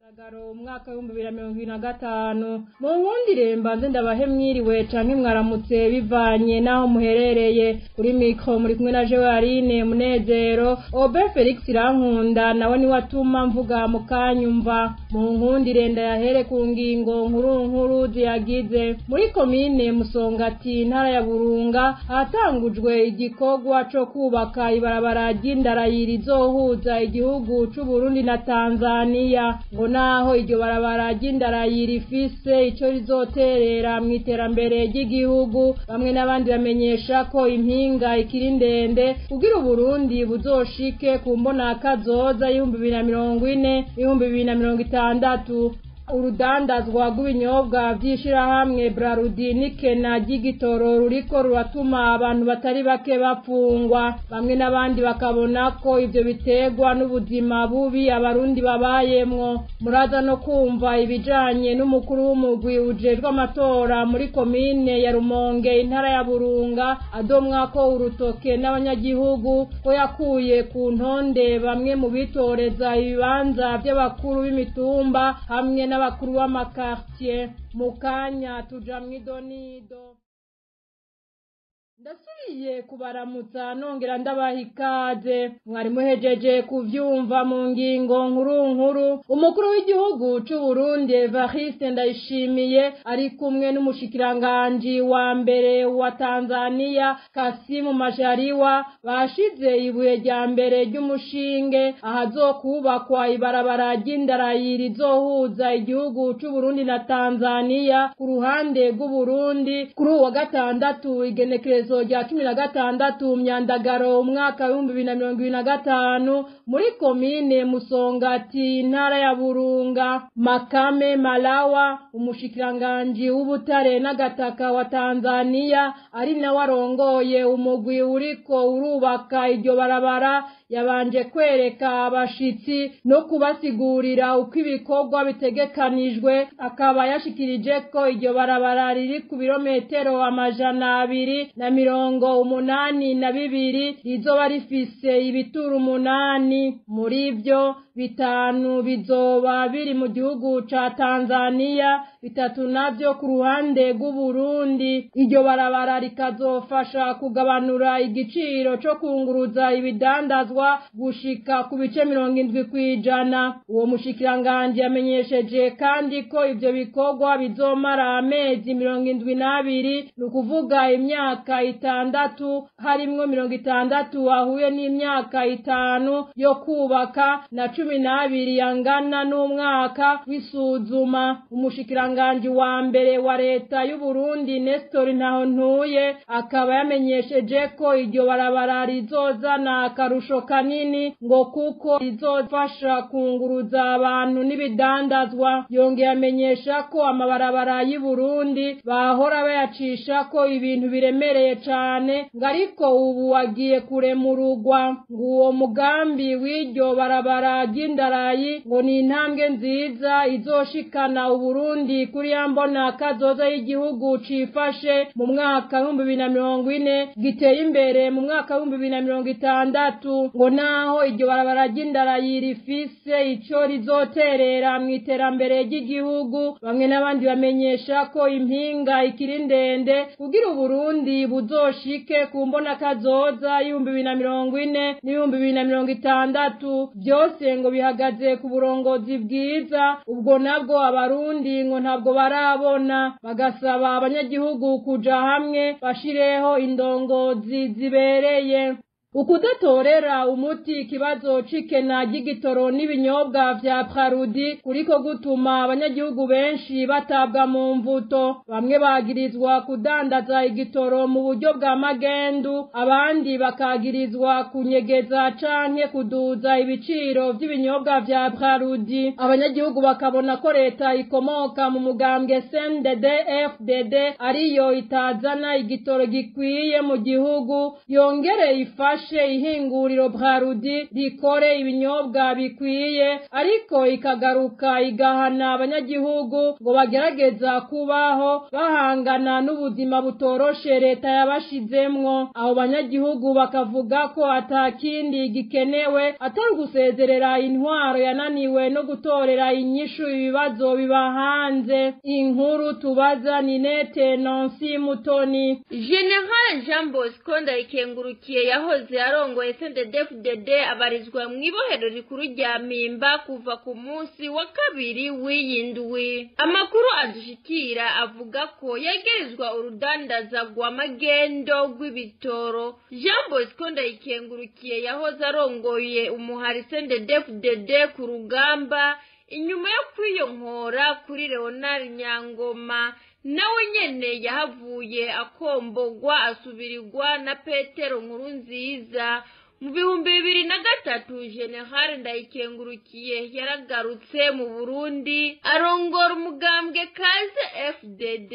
Umwaka w'ibihumbi bibiri na mirongo ibiri na gatanu mu nkundire mbanze ndabahe mwiriwe canke mwaramutse bivanye naho muherereye kuri mikro muri kumwe na Joaline Munezero. Obe Felix Irankunda nawe ni watuma mvuga mukanyumva. Mu nkundire ndayahere ku ngingo nkuru ziyagize. Muri komine Musongati ntara ya Burunga hatangujwe igikorwa co kubaka ibarabara ry'indarayi rizohuza igihugu c'u Burundi na Tanzania. Ngo naho iryo barabara ry'indarayi rifise ico rizoterera mu iterambere ry'igihugu, bamwe n'abandi bamenyesha ko impinga ikiri ndende kugira Burundi buzoshike ku mbona kazoza 2040 2060. Urudandazwa rw'ibinyobwa vy'ishirahamwe Brarudi n'ikena ry'igitoro ruriko ruratuma abantu batari bake bapfungwa, bamwe n'abandi bakabona ko ivyo biterwa n'ubuzima bubi abarundi babayemwo. Muraza no kumva ibijanye n'umukuru w'umugwi ujejwe amatora muri komine ya Rumonge intara ya Burunga adomwa ko urutoke n'abanyagihugu ko yakuye ku ntonde bamwe mu bitoreza ibibanza vy'abakuru b'imitumba hamwe n'abakuru b'amakartier. Mukanya tuja mwidonido. Ndasubiye kubaramutsa nongera ndabaha ikaze. Mwari muhejeje kuvyumva mu ngingo nkuru. Umukuru w'igihugu c'u Burundi Evariste Ndayishimiye ari kumwe n'umushikiranganji wa mbere wa Tanzania Kassim Majaliwa bashize ibuye rya mbere ry'umushinge ahazokubakwa ibarabara ry'indarayi rizohuza igihugu c'u Burundi na Tanzania ku ruhande rw'u Burundi kuri uwa gatandatu igenekerezo rya 16 Myandagaro umwaka wa 2025 muri komine Musongati intara ya Burunga. Makame Malawa umushikiranganji w'ubutare n'agataka wa Tanzania ari nawe arongoye umugwi uriko urubaka iryo barabara yabanje kwereka abashitsi no kubasigurira uko ibikorwa bitegekanijwe, akaba yashikirije ko iryo barabara riri ku birometero 282 rizoba rifise ibituro 8, muri byo 5 bizoba biri mu gihugu ca Tanzania, 3 navyo ku ruhande rw'u Burundi. Iryo barabara rikazofasha kugabanura igiciro co kunguruza ibidandazwa gushika ku bice 70%. Uwo mushikiranganje yamenyesheje kandi ko ivyo bikorwa bizomara amezi 72, nukuvuga imyaka 6, harimwo 60 ahuye n'imyaka 5 yo kubaka na 12 yangana n'umwaka wisuzuma. Umushikiranganje wa mbere wa leta y'u Burundi Nestor Ntahontuye akaba yamenyesheje ko iryo barabara rizozana akarusho kanini ngo kuko rizofasha kunguruza abantu n'ibidandazwa. Yongeye amenyesha ko amabarabara y'u Burundi bahora bayacisha ko ibintu biremereye cane ngo ariko ubu wagiye kuremurugwa. Ngo uwo mugambi w'iryo barabara ry'indarayi ngo ni intambwe nziza izoshikana u Burundi kuri yambona kazoza y'igihugu cifashe mu mwaka wa 2040 giteye imbere mu mwaka wa 2060. Ngo naho iryo barabara ry'indarayi rifise ico rizoterera mu iterambere ry'igihugu, bamwe n'abandi bamenyesha ko impinga ikiri ndende kugira u Burundi buzoshike ku mbona kazoza 2040 2060. Byose ngo bihagaze ku burongozi bwiza, ubwo nabwo abarundi ngo ntabwo barabona. Bagasaba abanyagihugu kuja hamwe bashireho indongozi zibereye. Ukudatorera umuti ikibazo c'ikena ry'igitoro n'ibinyobwa vya Brarudi kuriko gutuma abanyagihugu benshi batabwa mu mvuto. Bamwe bagirizwa kudandaza igitoro mu buryo bwa magendu, abandi bakagirizwa kunyegeza canke kuduza ibiciro vy'ibinyobwa vya Brarudi. Abanyagihugu bakabona ko leta ikomoka mu mugambwe CNDD-FDD ariyo itazana igitoro gikwiye mu gihugu, yongere ifashe ifashe ihinguriro Brarudi rikore ibinyobwa bikwiye ariko ikagaruka igahana abanyagihugu ngo bagerageza kubaho bahangana n'ubuzima butoroshe leta yabashizemwo. Abo banyagihugu bakavuga ko atakindi gikenewe atari gusezerera intwaro yananiwe no gutorera inyishu ibibazo biba hanze. Inkuru tubaza Ninete Nancy Mutoni. General Jean Bosco Ndayikengurukiye yahoze arongoye CNDD-FDD abarizwa mu ibohero rikuru rya Mpimba kuva ku munsi wa kabiri w'iyindwi. Amakuru adushikira avuga ko yegerezwa urudandaza rwa magendo rw'ibitoro. Jean Bosco Ndayikengurukiye yahoze arongoye umuhari CNDD-FDD ku rugamba inyuma yo kwiyonkora kuri Leonard Nyangoma nawe nyene yahavuye akombogwa asubirirwa na Petero Nkurunziza. Mu 2003 General Ndayikengurukiye yaragarutse mu Burundi arongora umugambwe kaze FDD.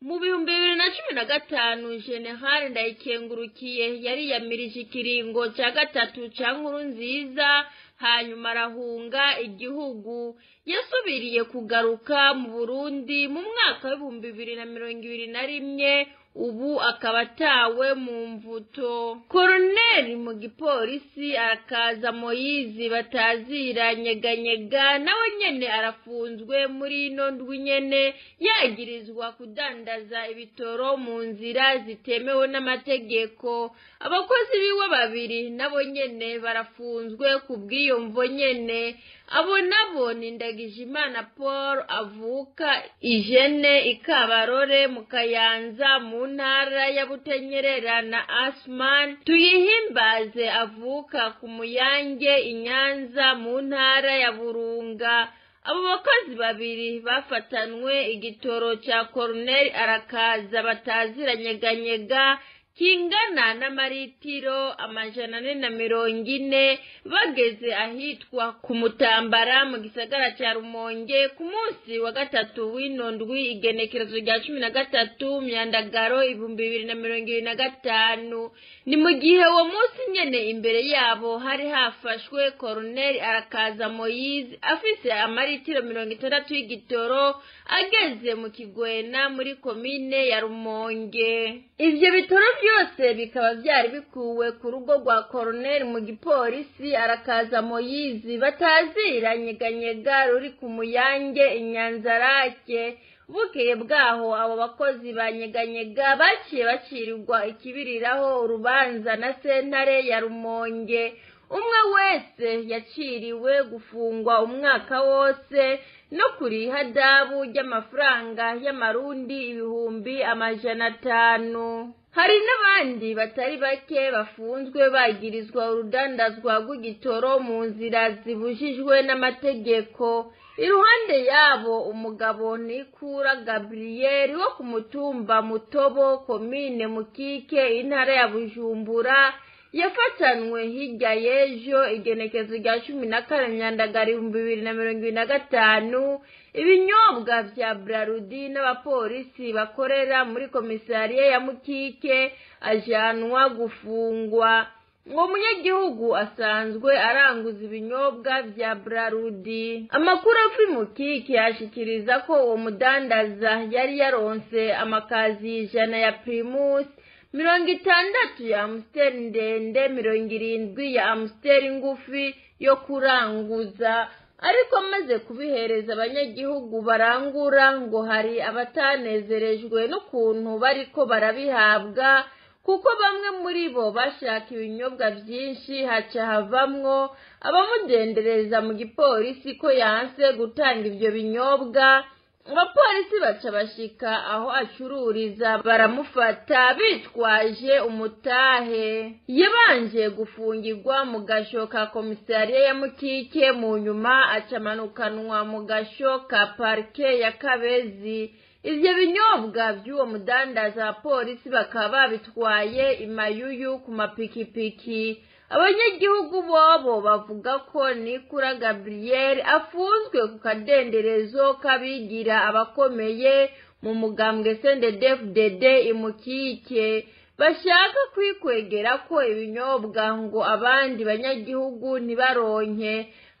Mu 2015 General Ndayikengurukiye yari yamirije ikiringo cya gatatu cya Nkurunziza hanyuma arahunga igihugu. Yasubiriye kugaruka mu Burundi mu mwaka wa 2021 ubu akaba atawe mu mvuto. Colonel mu gipolisi arakaza Moyizi batazira nyeganyega nawe nyene arafunzwe muri ino ndwi nyene yagirizwa kudandaza ibitoro mu nzira zitemewe n'amategeko. Abakozi biwe babiri nabo nyene barafunzwe kubw'iyo mvo nyene. Abo nabo ni Ndagijimana Paul avuka Ijene Ikabarore mu Kayanza mu ntara ya Butanyerera na Asman Tuyihimbaze avuka ku Muyange Inyanza mu ntara ya Burunga. Abo bakozi babiri bafatanwe igitoro cha Colonel arakaza batazira nyeganyega kingana n'amaritiro 440 bageze ahitwa ku Mutambara mu gisagara cya Rumonge ku munsi wa gatatu w'inondwi igenekerezo rya 13 Myandagaro 2025. Ni mu gihe uwo munsi nyene imbere yabo hari hafashwe Colonel arakaza Moyizi afise amaritiro 60 y'igitoro ageze mu Kigwena muri komine ya Rumonge. Ivyo bitoro byose bikaba byari bikuwe ku rugo rwa Colonel mu gipolisi arakaza Moyizi batazira nyeganyega ruri ku Muyange Inyanzarake. Bukeye bwaho abo bakozi banyeganyega baciye bacirirwa ikibiriraho urubanza na sentare ya Rumonge. Umwe wese yaciriwe gufungwa umwaka wose no kuriha dabu ry'amafaranga y'amarundi 500. Hari n'abandi batari bake bafunzwe bagirizwa urudandazwa rw'igitoro mu nzira zibujijwe n'amategeko. Iruhande yabo umugabo Nikura Gabriel wo ku mutumba Mutobo komine Mukike intara ya Bujumbura yafatanwe hirya y'ejo igenekezo rya 14 Myandagaro 2025 ibinyobwa vya Brarudi n'abapolisi bakorera muri komisariya ya Mukike ajanwa gufungwa. Ngo munyagihugu asanzwe aranguza ibinyobwa vya Brarudi. Amakuru afi Mukike ashikiriza ko uwo mudandaza yari yaronse amakazi 100 ya Primus, 60 ya Amstel ndende, 70 ya Amstel ngufi yo kuranguza. Ariko amaze kubihereza abanyagihugu barangura ngo hari abatanezerejwe n'ukuntu bariko barabihabwa, kuko bamwe muri bo bashaka ibinyobwa byinshi haca havamwo abamudendereza mu gipolisi ko yanse gutanga ivyo binyobwa. Abapolisi baca bashika aho acururiza baramufata bitwaje umutahe. Yabanje gufungirwa mu gasho ka komisariya ya Mukike, mu nyuma acamanukanwa mu gasho ka parke ya Kabezi. Ivyo binyobwa by'uwo mudandaza polisi bakaba bitwaye imayuyu ku mapikipiki. Abanyagihugu bobo bavuga ko Nikura Gabriel afunzwe ku kadenderezo kabigira abakomeye mu mugambwe CNDD-FDD imukike. bashaka kwikwegera ko ibinyobwa ngo abandi banyagihugu ntibaronke.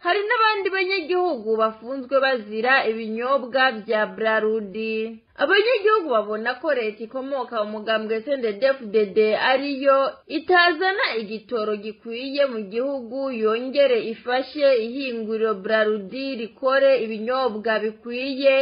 Hari n'abandi banyagihugu bafunzwe bazira ibinyobwa vya Brarudi. Abanyagihugu babona ko leta ikomoka umugambwe CNDD-FDD ariyo itazana igitoro gikwiye mu gihugu, yongere ifashe ihinguriro Brarudi rikore ibinyobwa bikwiye,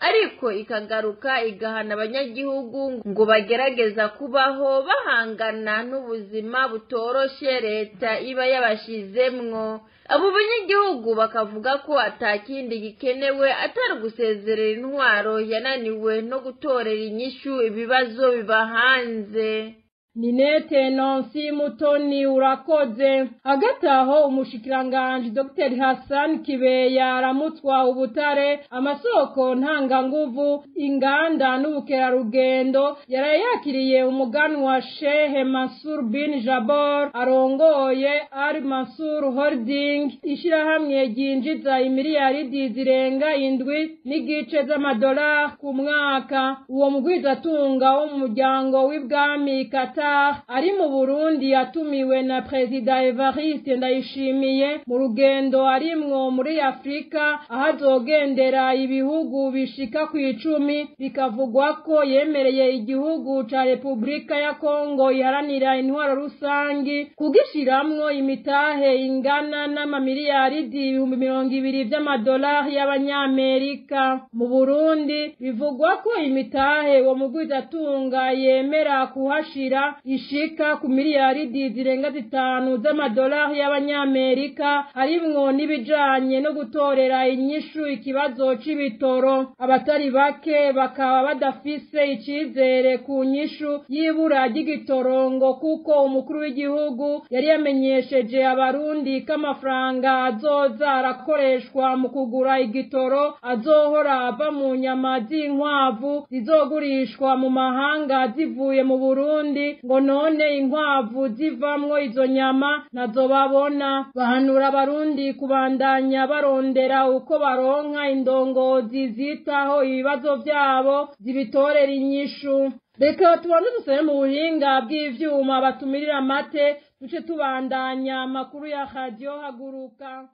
ariko ikagaruka igahana abanyagihugu ngo bagerageza kubaho bahangana n'ubuzima butoroshe leta iba yabashizemwo. Abo banyagihugu bakavuga ko atakindi gikenewe atari gusezerera intwaro yananiwe no gutorera inyishu ibibazo bibahanze. Ninete Nancy Mutoni urakoze. Hagati aho umushikiranganji Dr. Hassan Kibeya aramutswa ubutare, amasoko ntanganguvu, inganda n'ubukerarugendo yarayakiriye umuganwa Sheikh Mansur bin Jabor arongoye Al Mansur Holding, ishirahamwe ryinjiza imiliyaridi zirenga 7 z'amadolari ku mwaka. Uwo mugwizatunga wo mu muryango w'ibwami Qatar ari mu Burundi yatumiwe na Perezida Evariste Ndayishimiye mu rugendo arimwo muri Afrika, ahazogendera ibihugu bishika ku 10. Bikavugwa ko yemereye igihugu ca Republika ya Kongo iharanira intwaro rusangi kugishiramwo imitahe ingana n'amamiliyaridi 200 by'amadolari y'abanyamerika. Mu Burundi bivugwa ko imitahe wo mugwizatunga yemera kuhashira ishika ku miliyaridi zirenga 5 z'amadolari y'abanyamerika, harimwo n'ibijanye no gutorera inyishu ikibazo c'ibitoro. Abatari bake bakaba badafise icizere ku nyishu y'ibura ry'igitorongo, kuko umukuru w'igihugu yari yamenyesheje abarundi ko amafaranga azoza arakoreshwa mu kugura igitoro azohora ava mu nyama z'inkwavu zizogurishwa mu mahanga zivuye mu Burundi, ngo none inkwavu zivamwo izo nyama nazo babona. Bahanura abarundi kubandanya barondera uko baronka indongozi zitaho ibibazo vyabo zibitorera inyishu. Reka tubone dusere mu buhinga bw'ivyuma batumirira amate, duce tubandanya amakuru ya Radio Haguruka.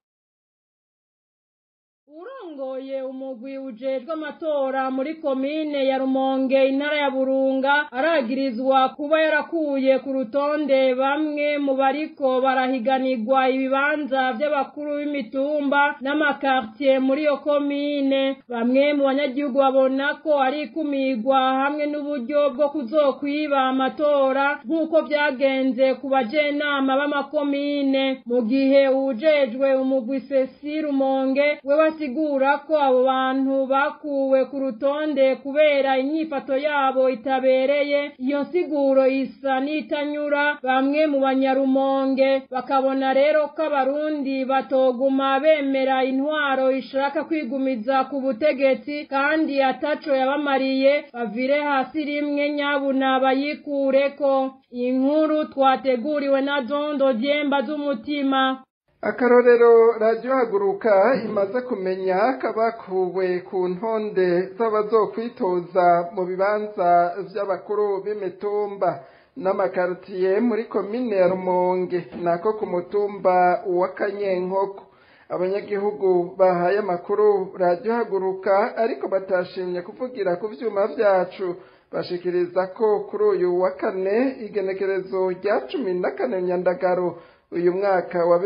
Urongoye umugwi ujejwe amatora muri komine ya Rumonge intara ya Burunga aragirizwa kuba yarakuye ku rutonde bamwe mu bariko barahiganirwa ibibanza by'abakuru b'imitumba n'amakartier muri yo komine. Bamwe mu banyagihugu babona ko ari ikumirwa hamwe n'uburyo bwo kuzokwiba amatora nk'uko byagenze ku bajenama b'amakomine, mu gihe ujejwe umugwi Cecile Rumonge we sigura ko abo bantu bakuwe ku rutonde kubera inyifato yabo itabereye. Iyo nsiguro isa n'itanyura bamwe mu banyarumonge, bakabona rero ko abarundi batoguma bemera intwaro ishaka kwigumiza ku butegetsi kandi ataco yabamariye, bavire hasi rimwe nyabuna bayikureko. Inkuru twateguriwe na Dondo Dyemba z'umutima. Akarorero Radio Haguruka imaze kumenya kabakuwe ku ntonde z'abazokwitoza mu bibanza vy'abakuru b'imitumba n'amakartier muri komine ya Rumonge, nako ku mutumba wa Kanyenkoko. Abanyagihugu bahaye amakuru Radio Haguruka ariko batashimye kuvugira ku vyuma vyacu, bashikiriza ko kuri uyu wa kane igenekerezo rya 14 Nyandagaro uyu mwaka wa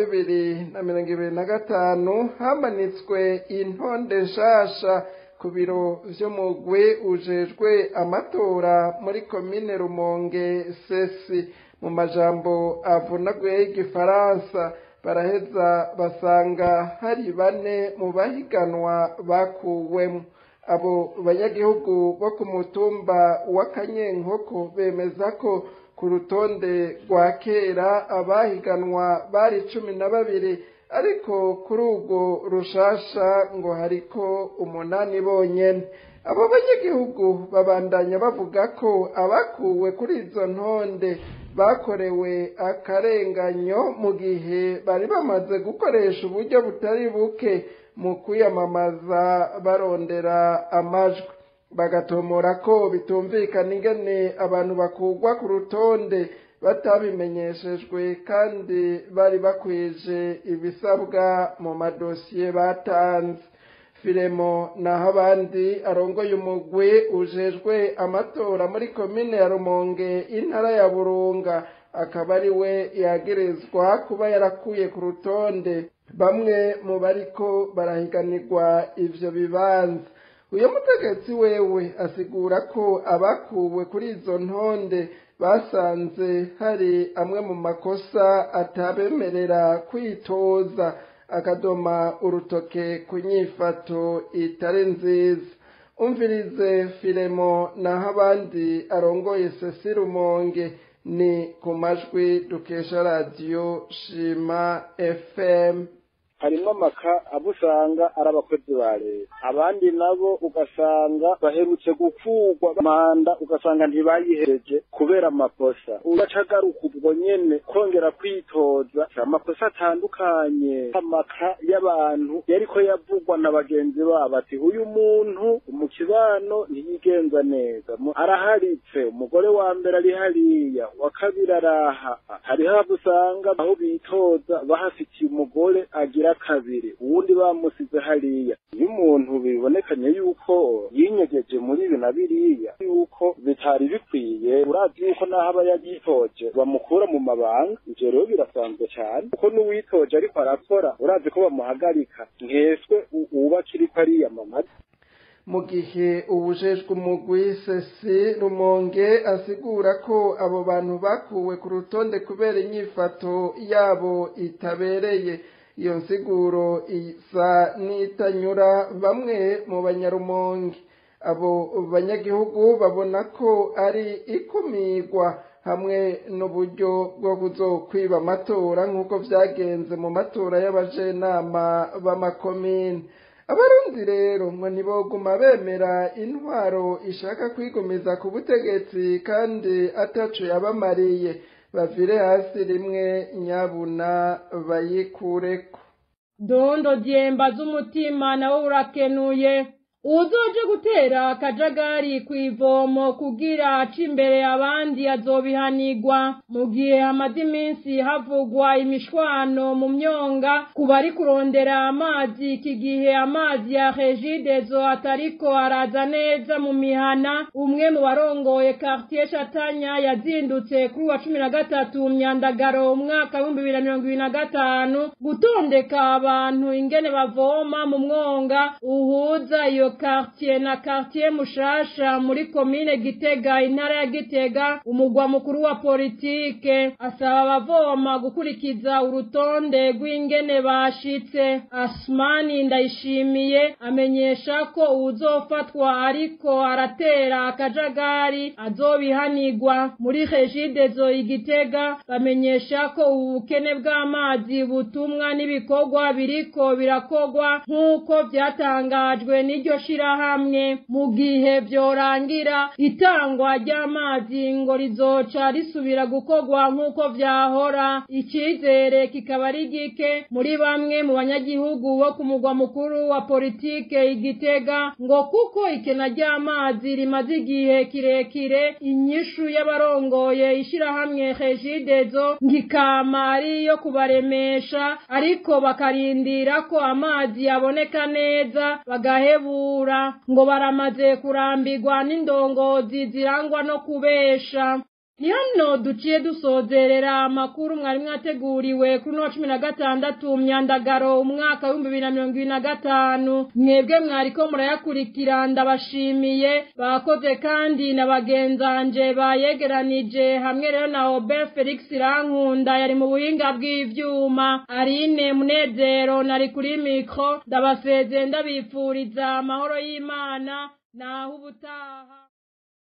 2025 hamanitswe intonde nshasha ku biro vy'umugwi ujejwe amatora muri komine Rumonge sesi. Mu majambo avunaguye y'igifaransa baraheza basanga hari 4 mu bahiganwa bakuwemo. Abo banyagihugu bo ku mutumba wa Kanyenkoko bemeza ko ku rutonde rwa kera abahiganwa bari 12, ariko kuri ubwo rushasha ngo hariko 8 bonyene. Abo banyagihugu babandanya bavuga ko abakuwe kuri izo ntonde bakorewe akarenganyo mu gihe bari bamaze gukoresha uburyo butari buke mu kwiyamamaza barondera amajwi. bagatomora ko bitumvikana ingene abantu bakugwa ku rutonde batabimenyeshejwe kandi bari bakwije ibisabwa mu madosiye batanze. Filemo naho abandi arongoye umugwi ujejwe amatora muri komine ya Rumonge intara ya Burunga akaba ari we yagerezwa kuba yarakuye ku rutonde bamwe mu bariko barahiganirwa ivyo bibanza. Uyo mutegetsi wewe asigura ko abakuwe kuri izo ntonde basanze hari amwe mu makosa atabemerera kwitoza, akadoma urutoke ku nyifato itari nziza. Umvirize Filemo naho abandi arongoye Cecile Rumonge ni ku majwi dukesha radio Shima FM. Harimwo amaka abo usanga ari abakozi ba leta, abandi nabo ugasanga baherutse gupfurwa manda ugasanga ntibayihereje kubera amakosa. Uracagaruka ubwo nyene kongera kwitoza amakosa atandukanye. Amaka y'abantu yariko yavugwa na bagenzi babo ati uyu muntu mu kibano ntiyigenza neza, araharitse, umugore wa mbere ari hariya, wa kabiri araha. Hariho abo usanga aho bitoza bahafitiye umugore agira kabiri, uwundi bamusize hariya. Iyo umuntu bibonekanye yuko yinyegeje muri ibi na biriya, yuko bitari bikwiye, urazi yuko naho aba yagitoje bamukura mu mabanga. Ivyo rero birasanzwe cyane kuko n'uwitoje ariko arakora, urazi ko bamuhagarika nkeswe uwubakiriko ariyamamaza. Mu gihe ubujejwe umugwi Cecile Rumonge asigura ko abo bantu bakuwe ku rutonde kubera inyifato yabo itabereye. Iyo nsiguro isa n'itanyura bamwe mu banyarumonge. Abo banyagihugu babona ko ari ikumirwa hamwe n'uburyo bwo kuzokwiba amatora nk'uko vyagenze mu matora y'abajenama b'amakomine. Abarundi rero ngo ntiboguma bemera intwaro ishaka kwigumiza ku butegetsi kandi ataco yabamariye. Bavire hasi rimwe nyabuna bayikureko. Dondo Diemba z'umutima nawe urakenuye. Uzoje gutera akajagari kw'ivomo kugira aca imbere abandi azobihanirwa. Mu gihe hamaze iminsi havugwa imishwano mu myonga ku bari kurondera amazi, iki gihe amazi ya Regideso atariko araza neza mu mihana. Umwe mu barongoye quartier Shatanya yazindutse kuri wa 13 Myandagaro umwaka wa 2025 gutondeka abantu ingene bavoma mu mwonga uhuza iyo quartier na quartier Mushasha muri komine Gitega intara ya Gitega umugwa mukuru wa politike. Asaba abavoma gukurikiza urutonde rw'ingene bashitse. Asmani Ndayishimiye amenyesha ko uzofatwa ariko aratera akajagari azobihanirwa. Muri Regideso Igitega bamenyesha ko ubukene bw'amazi butumwa n'ibikorwa biriko birakogwa nk'uko byatangajwe n'iryo shirahamwe. Mu gihe vyorangira itangwa ry'amazi ngo rizoca risubira gukogwa nk'uko vyahora, icizere kikaba ari gike muri bamwe mu banyagihugu bo ku mugwa mukuru wa politike Igitega ngo kuko ikena ry'amazi rimaze igihe kirekire. Inyishu y'abarongoye ishirahamwe Regideso ngikama ari yo kubaremesha ariko bakarindira ko amazi yaboneka neza bagahebura, ngo baramaze kurambirwa n'indongozi zirangwa no kubesha. Ni hano duciye dusozerera amakuru mwari mwateguriwe kuri no 16 Myandagaro umwaka wa 2025. Mwebwe mwariko murayakurikira ndabashimiye. Bakoze kandi na bagenzanje bayegeranije hamwe rero na Robert Felix Rankunda yari mu buhinga bw'ivyuma. Arine Munezero nari kuri micro. Ndabaseze ndabifuriza amahoro y'Imana naho ubutaha.